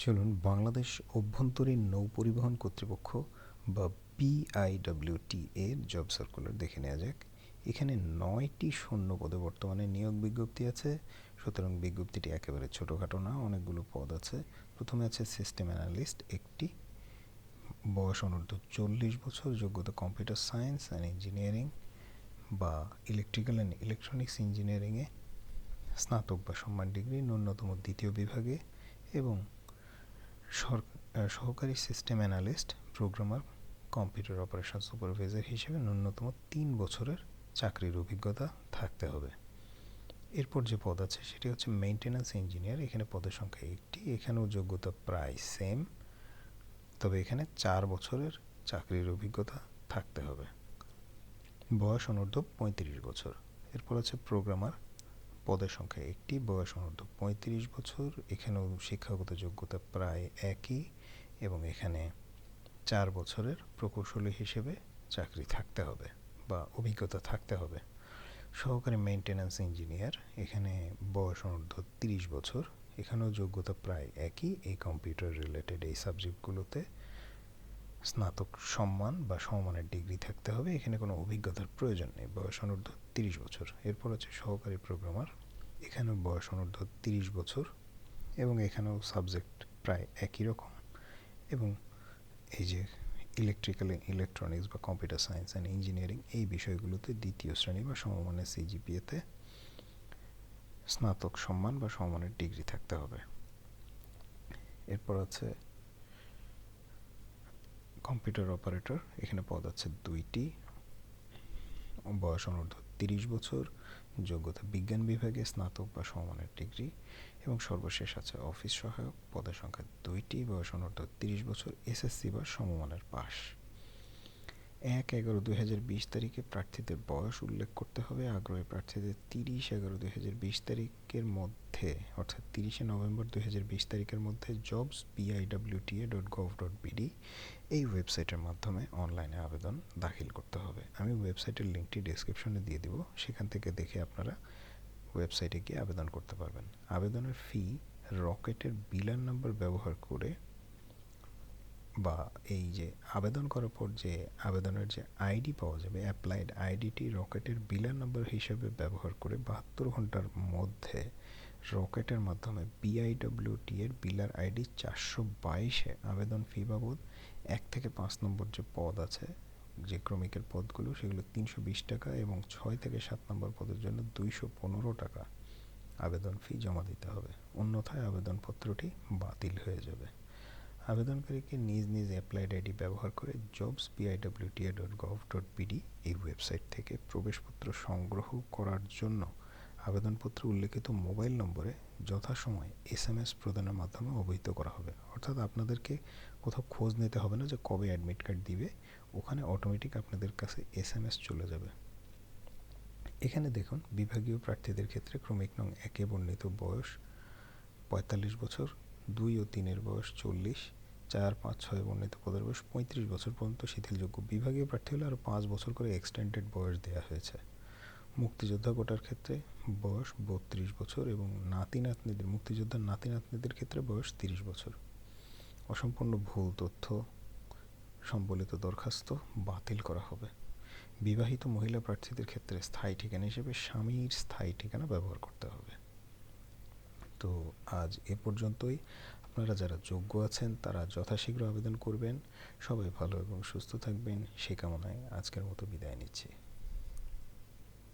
চলুন বাংলাদেশ অভ্যন্তরীণ নৌ পরিবহন কর্তৃপক্ষ বা BIWTA এর জব সার্কুলার দেখে নেওয়া যাক। এখানে 9টি শূন্য পদে বর্তমানে নিয়োগ বিজ্ঞপ্তি আছে, সুতরাং বিজ্ঞপ্তিটি একেবারে ছোটোখাটো না, অনেকগুলো পদ আছে। প্রথমে আছে সিস্টেম অ্যানালিস্ট একটি, বয়স অনূর্ধ্ব 40 বছর, যোগ্যতা কম্পিউটার সায়েন্স অ্যান্ড ইঞ্জিনিয়ারিং বা ইলেকট্রিক্যাল অ্যান্ড ইলেকট্রনিক্স ইঞ্জিনিয়ারিংয়ে স্নাতক বা সম্মান ডিগ্রি ন্যূনতম দ্বিতীয় বিভাগে, এবং সহকারী system analyst, programmer, computer operation supervisor হিসেবে ন্যূনতম 3 বছরের চাকরির অভিজ্ঞতা থাকতে হবে। এরপর যে পদ আছে সেটি হচ্ছে মেইনটেন্যান্স ইঞ্জিনিয়ার। এখানে পদের সংখ্যা একটি, এখানেও যোগ্যতা প্রায় সেম, তবে এখানে 4 বছরের চাকরির অভিজ্ঞতা থাকতে হবে। বয়স অনূর্ধ্ব 35 বছর। এরপর আছে প্রোগ্রামার, পদের সংখ্যা একটি, বয়স অনূর্ধ্ব 35 বছর। এখানেও শিক্ষাগত যোগ্যতা প্রায় একই এবং এখানে 4 বছরের প্রকৌশলী হিসেবে চাকরি থাকতে হবে বা অভিজ্ঞতা থাকতে হবে। সহকারী মেইনটেন্যান্স ইঞ্জিনিয়ার, এখানে বয়স অনূর্ধ্ব 30 বছর। এখানেও যোগ্যতা প্রায় একই, এই কম্পিউটার রিলেটেড এই সাবজেক্টগুলোতে স্নাতক সম্মান বা সমমানের ডিগ্রি থাকতে হবে। এখানে কোনো অভিজ্ঞতার প্রয়োজন নেই, বয়স অনূর্ধ্ব 30 বছর। এরপর আছে সহকারী প্রোগ্রামার, এখানেও বয়স অনূর্ধ্ব 30 বছর এবং এখানেও সাবজেক্ট প্রায় একই রকম, এবং এই যে ইলেকট্রিক্যাল ইলেকট্রনিক্স বা কম্পিউটার সায়েন্স অ্যান্ড ইঞ্জিনিয়ারিং এই বিষয়গুলোতে দ্বিতীয় শ্রেণী বা সমমানের সিজিপিএতে স্নাতক সম্মান বা সমমানের ডিগ্রি থাকতে হবে। এরপর আছে কম্পিউটার অপারেটর, এখানে পদ আছে 2টি, বয়স অনূর্ধ্ব 30 বছর, যোগ্যতা বিজ্ঞান বিভাগে স্নাতক বা সমমানের ডিগ্রি, এবং সর্বশেষ আছে অফিস সহায়ক, পদের সংখ্যা 2টি, বয়স অনূর্ধ্ব 30 বছর, এসএসসি বা সমমানের পাস। 1/11/2020 তারিখে প্রার্থীদের বয়স উল্লেখ করতে হবে। আগ্রহী প্রার্থীদের 30/11/2020 তারিখের মধ্যে, অর্থাৎ 30শে নভেম্বর 2020 তারিখের মধ্যে jobs.biwta.gov.bd এই ওয়েবসাইটের মাধ্যমে অনলাইনে আবেদন দাখিল করতে হবে। আমি ওয়েবসাইটের লিঙ্কটি ডেসক্রিপশনে দিয়ে দিব, সেখান থেকে দেখে আপনারা ওয়েবসাইটে গিয়ে আবেদন করতে পারবেন। আবেদনের ফি রকেটের বিলার নাম্বার ব্যবহার করে বা এই যে আবেদন করার পর যে আবেদনের যে আইডি পাওয়া যাবে, অ্যাপ্লাইড আইডিটি রকেটের বিলার নাম্বার হিসেবে ব্যবহার করে 72 ঘন্টার মধ্যে রকেটের মাধ্যমে BIWTA এর বিলার আইডি 422-এ আবেদন ফি বাবদ 1 থেকে 5 নম্বর যে পদ আছে, যে ক্রমিকের পদগুলো, সেগুলো 320 টাকা এবং 6 থেকে 7 নম্বর পদের জন্য 215 টাকা আবেদন ফি জমা দিতে হবে, অন্যথায় আবেদনপত্রটি বাতিল হয়ে যাবে। আবেদনকারীকে নিজ নিজ অ্যাপ্লাইড আইডি ব্যবহার করে jobs.biwta.gov.bd এই ওয়েবসাইট থেকে প্রবেশপত্র সংগ্রহ করার জন্য আবেদনপত্র উল্লেখিত মোবাইল নম্বরে যথাসময়ে SMS প্রদানের মাধ্যমে অবহিত করা হবে। অর্থাৎ আপনাদেরকে কোথাও খোঁজ নিতে হবে না যে কবে অ্যাডমিট কার্ড দিবে, ওখানে অটোমেটিক আপনাদের কাছে SMS চলে যাবে। এখানে দেখুন, বিভাগীয় প্রার্থীদের ক্ষেত্রে ক্রমিক নং 1-এ বর্ণিত বয়স 45 বছর, 2 ও 3-এর বয়স 40, 4, 5, 6 বর্ণিত পদের বয়স 35 বছর পর্যন্ত শিথিলযোগ্য। বিভাগীয় প্রার্থী হলে আরও 5 বছর করে এক্সটেন্ডেড বয়স দেওয়া হয়েছে। মুক্তিযোদ্ধা কোটার ক্ষেত্রে বয়স 32 বছর এবং মুক্তিযোদ্ধার নাতি নাতনিদের ক্ষেত্রে বয়স 30 বছর। অসম্পূর্ণ ভুল তথ্য সম্বলিত দরখাস্ত বাতিল করা হবে। বিবাহিত মহিলা প্রার্থীদের ক্ষেত্রে স্থায়ী ঠিকানা হিসেবে স্বামীর স্থায়ী ঠিকানা ব্যবহার করতে হবে। তো আজ এ পর্যন্তই। আপনারা যারা যোগ্য আছেন তারা যথাশীঘ্র আবেদন করবেন। সবাই ভালো এবং সুস্থ থাকবেন, সে কামনায় আজকের মতো বিদায় নিচ্ছি।